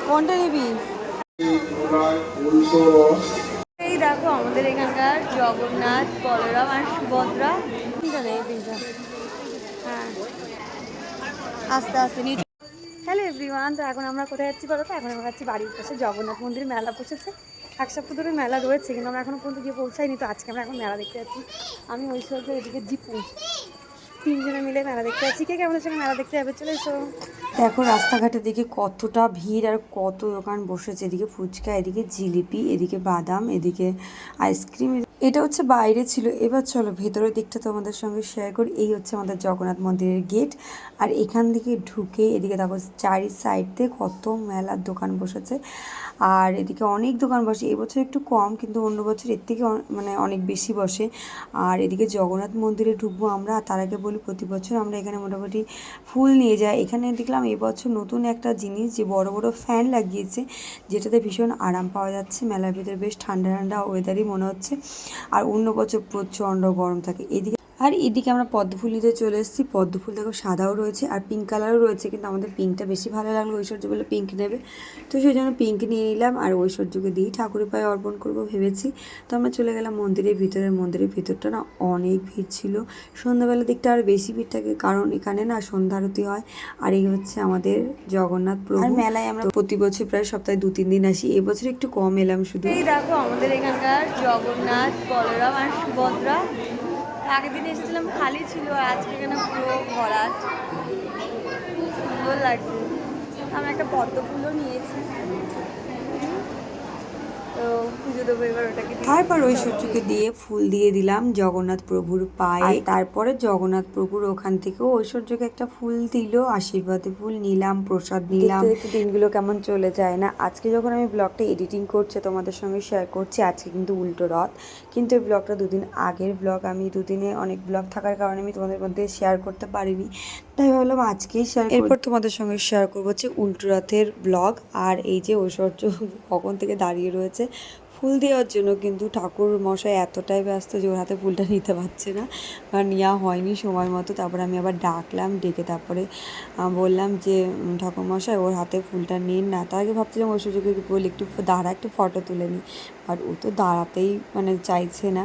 কোনটা নিবি? এই দেখো আমাদের এখানকার জগন্নাথ, বলরাম আর সুভদ্রা। তিনটা নেই, তিনটা। হ্যাঁ, আস্তে আস্তে নিচে। হ্যালো এভরিওয়ান, তো এখন আমরা কোথায় যাচ্ছি বলো তো? এখন আমরা যাচ্ছি বাড়ির পাশে জগন্নাথ মন্দির মেলা বসেছে। এক সপ্তাহ ধরে মেলা রয়েছে, কিন্তু আমরা এখনো পর্যন্ত গিয়ে পৌঁছাইনি। তো আজকে আমরা এখন মেলা দেখতে যাচ্ছি। আমি ঐশ্বর্য, এদিকে জিপু, তিনজনে মিলে মেলা দেখতে যাচ্ছি। কে কেমন সঙ্গে মেলা দেখতে যাবে, চলে এসো। দেখো রাস্তাঘাটের দিকে কতটা ভিড় আর কত দোকান বসেছে। এদিকে ফুচকা, এদিকে জিলিপি, এদিকে বাদাম, এদিকে আইসক্রিম। এটা হচ্ছে বাইরে ছিল, এবার চলো ভেতরের দিকটা তোমাদের সঙ্গে শেয়ার করি। এই হচ্ছে আমাদের জগন্নাথ মন্দিরের গেট। আর এখান থেকে ঢুকে এদিকে দেখো চারি সাইড দিয়ে কত মেলার দোকান বসেছে। আর এদিকে অনেক দোকান বসে, এবছর একটু কম, কিন্তু অন্য বছর এর থেকে মানে অনেক বেশি বসে। আর এদিকে জগন্নাথ মন্দিরে ঢুকবো আমরা। তার আগে বলি, প্রতি বছর আমরা এখানে মোটামুটি ফুল নিয়ে যাই। এখানে দেখলাম এবছর নতুন একটা জিনিস, যে বড় বড় ফ্যান লাগিয়েছে, যেটাতে ভীষণ আরাম পাওয়া যাচ্ছে। মেলার ভিতরে বেশ ঠান্ডা ঠান্ডা ওয়েদারই মনে হচ্ছে। আর অন্য বছর প্রচণ্ড গরম থাকে। এদিকে আমরা পদ্মফুল নিতে চলে এসেছি। পদ্মফুল দেখো সাদাও রয়েছে আর পিঙ্ক কালারও রয়েছে, কিন্তু আমাদের পিঙ্কটা বেশি ভালো লাগলো। ঐশ্বর্য বলে পিঙ্ক নেবে, তো সেই জন্য পিঙ্ক নিয়ে নিলাম। আর ঐশ্বর্যকে দিয়েই ঠাকুরের পায়ে অর্পণ করবো ভেবেছি। তো আমরা চলে গেলাম মন্দিরের ভিতরে। মন্দিরের ভিতরটা না অনেক ভিড় ছিল। সন্ধ্যাবেলার দিকটা আর বেশি ভিড় থাকে, কারণ এখানে না সন্ধ্যা আরতি হয়। আর এই হচ্ছে আমাদের জগন্নাথ প্রভু। আর মেলায় আমরা প্রতি বছর প্রায় সপ্তাহে 2-3 দিন আসি। এবছর একটু কম এলাম শুধু। এই দেখো আমাদের এখানকার জগন্নাথ, বলরাম আর সুভদ্রা। আগের দিন এসেছিলাম খালি ছিল, আর আজকে এখানে পুরো ভরাট, সুন্দর লাগছে। আমি একটা পদ্ম ফুলও নিয়েছি, তো পুজো দেবো এবার ওটাকে। তারপর ঐশ্বর্যকে দিয়ে ফুল দিয়ে দিলাম জগন্নাথ প্রভুর পায়ে। তারপরে জগন্নাথ প্রভুর ওখান থেকেও ঐশ্বর্যকে একটা ফুল দিল, আশীর্বাদে ফুল নিলাম, প্রসাদ নিলাম। দেখতে দিনগুলো কেমন চলে যায় না। আজকে যখন আমি ব্লগটা এডিটিং করছি তোমাদের সঙ্গে শেয়ার করছি, আজকে কিন্তু উল্টো রথ। কিন্তু এই ব্লগটা 2 দিন আগের ব্লগ। আমি 2 দিনে অনেক ব্লগ থাকার কারণে আমি তোমাদের মধ্যে শেয়ার করতে পারিনি, তাই ভাবলাম আজকেই শেয়ার। এরপর তোমাদের সঙ্গে শেয়ার করবো হচ্ছে উল্টো রথের ব্লগ। আর এই যে ঐশ্বর্য কখন থেকে দাঁড়িয়ে রয়েছে ফুল দেওয়ার জন্য, কিন্তু ঠাকুর মশাই এতটাই ব্যস্ত যে ওর হাতে ফুলটা নিতে পারছে না, বা নেওয়া হয়নি সময় মতো। তারপরে আমি আবার ডাকলাম, ডেকে তারপরে বললাম যে ঠাকুর মশাই ওর হাতে ফুলটা নিন না। তার আগে ভাবছিলাম ঐশ্বর্যকে বলি একটু দাঁড়া, একটু ফটো তুলে নিই, বাট ও তো দাঁড়াতেই মানে চাইছে না।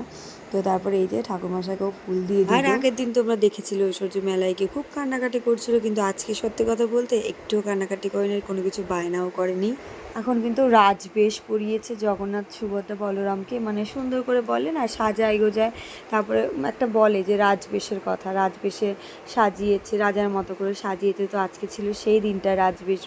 তো তারপরে এই যে ঠাকুরমশাইকেও ফুল দিয়ে দিল। আর আগের দিন তোমরা দেখেছিলে ঐশ্বর্য মেলায় গিয়ে খুব কান্নাকাটি করছিল, কিন্তু আজকে সত্যি কথা বলতে একটুও কান্নাকাটি করেনি, কোনো কিছু বায়নাও করেনি। এখন কিন্তু রাজবেশ পরিয়েছে জগন্নাথ, সুভদ্রা, বলরামকে, মানে সুন্দর করে বলে না, সাজায় গোজায়। তারপরে একটা বলে যে রাজবেশের কথা, রাজবেশে সাজিয়েছে, রাজার মতো করে সাজিয়েছে। তো আজকে ছিল সেই দিনটা রাজবেশ।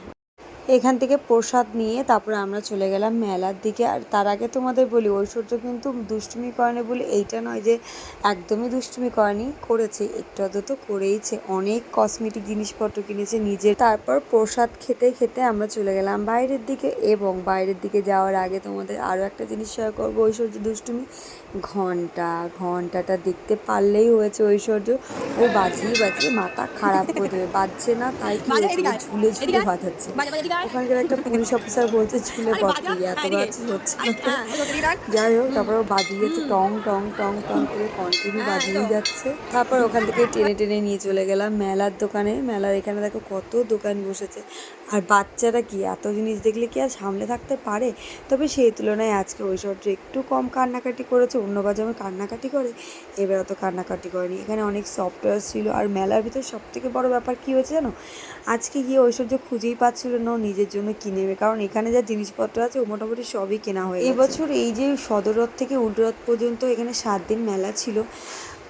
এখান থেকে প্রসাদ নিয়ে তারপরে আমরা চলে গেলাম মেলার দিকে। আর তার আগে তোমাদের বলি, ঐশ্বর্য কিন্তু দুষ্টুমি করেনি বলে এইটা নয় যে একদমই দুষ্টুমি করেনি, করেছে একটু আধটু তো করেইছে। অনেক কসমেটিক জিনিসপত্র কিনেছে নিজের। তারপর প্রসাদ খেতে খেতে আমরা চলে গেলাম বাইরের দিকে। এবং বাইরের দিকে যাওয়ার আগে তোমাদের আরও একটা জিনিস শেয়ার করবো, ঐশ্বর্য দুষ্টুমি। ঘন্টাটা দেখতে পারলেই হয়েছে ঐশ্বর্য, ও বাজিয়ে বাজিয়ে মাথা খারাপ করে দেবে। বাজছে না, তাই কি ঝুলে ঝুলে বাজাচ্ছে। ওখানকার একটা পুলিশ অফিসার বলছে ঝুলে পড়তে, এত বাজি হচ্ছে না। যাই হোক, তারপর ও বাজিয়েছে টং টং টং টং করে, কন্টিনিউ বাজিয়েই যাচ্ছে। তারপর ওখান থেকে টেনে টেনে নিয়ে চলে গেলাম মেলার দোকানে। মেলার এখানে দেখো কত দোকান বসেছে। আর বাচ্চারা কি এত জিনিস দেখলে কি আর সামলে থাকতে পারে? তবে সেই তুলনায় আজকে ঐশ্বর্য একটু কম কান্নাকাটি করেছে। অন্য বাজারে কান্নাকাটি করে, এবার অত কান্নাকাটি করেনি। এখানে অনেক সফটওয়্যার ছিল। আর মেলার ভিতরে সবথেকে বড় ব্যাপার কী হয়েছে জানো? আজকে গিয়ে ঐশ্বর্য খুঁজেই পাচ্ছিল না ও নিজের জন্য কী নেবে, কারণ এখানে যা জিনিসপত্র আছে ও মোটামুটি সবই কেনা হয়ে গেছে। এবছর এই যে সদর রথ থেকে উল্টো রথ পর্যন্ত এখানে 7 দিন মেলা ছিল,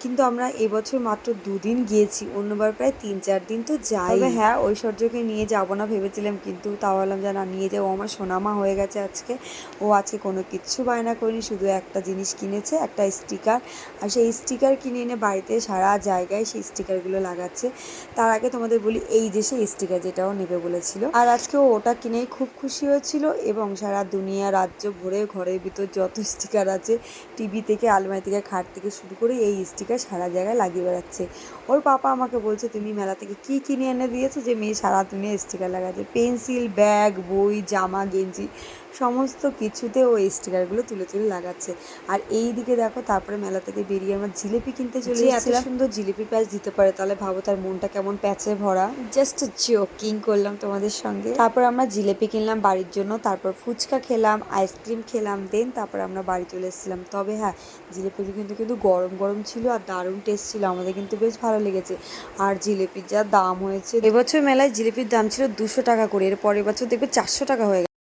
কিন্তু আমরা এবছর মাত্র 2 দিন গিয়েছি, অন্যবার প্রায় 3-4 দিন তো যাই। তবে হ্যাঁ, ঐশ্বর্যকে নিয়ে যাবো না ভেবেছিলাম, কিন্তু তাও বললাম যে না, নিয়ে যাবো। আমার সোনামা হয়ে গেছে আজকে। ও আজকে কোনো কিচ্ছু বায়না করেনি, শুধু একটা জিনিস কিনেছে, একটা স্টিকার। আর সেই স্টিকার কিনে এনে বাড়িতে সারা জায়গায় সেই স্টিকারগুলো লাগাচ্ছে। তার আগে তোমাদের বলি, এই যে সেই স্টিকার যেটাও নেবে বলেছিল, আর আজকে ও ওটা কিনেই খুব খুশি হয়েছিল। এবং সারা দুনিয়া রাজ্য ভরে ঘরের ভিতর যত স্টিকার আছে, টিভি থেকে, আলমারি থেকে, খাট থেকে শুরু করে, এই স্টিকার সারা জায়গায় লাগিয়ে বেড়াচ্ছে। ওর পাপা আমাকে বলছে, তুমি মেলা থেকে কি কিনে এনে দিয়েছো যে মেয়ে সারা দুনিয়া স্টিকার লাগাচ্ছে? পেন্সিল, ব্যাগ, বই, জামা, গেঞ্জি, সমস্ত কিছুতে ও এই স্টিকারগুলো তুলে তুলে লাগাচ্ছে। আর এই দিকে দেখো তারপরে মেলা থেকে বেরিয়ে আমরা জিলিপি কিনতে চলে এসেছিলাম। এত সুন্দর জিলিপি প্যাচ দিতে পারে তাহলে ভাবো তার মনটা কেমন প্যাচে ভরা। জাস্ট জোকিং করলাম তোমাদের সঙ্গে। তারপর আমরা জিলিপি কিনলাম বাড়ির জন্য, তারপর ফুচকা খেলাম, আইসক্রিম খেলাম, দেন তারপর আমরা বাড়ি চলে এসেছিলাম। তবে হ্যাঁ, জিলিপিগুলো কিন্তু গরম গরম ছিল আর দারুণ টেস্ট ছিল, আমাদের কিন্তু বেশ ভালো লেগেছে। আর জিলিপির যা দাম হয়েছে, এবছর মেলায় জিলিপির দাম ছিল 200 টাকা করে, এর পরের বছর দেখবে 400 টাকা হয়ে গেছে।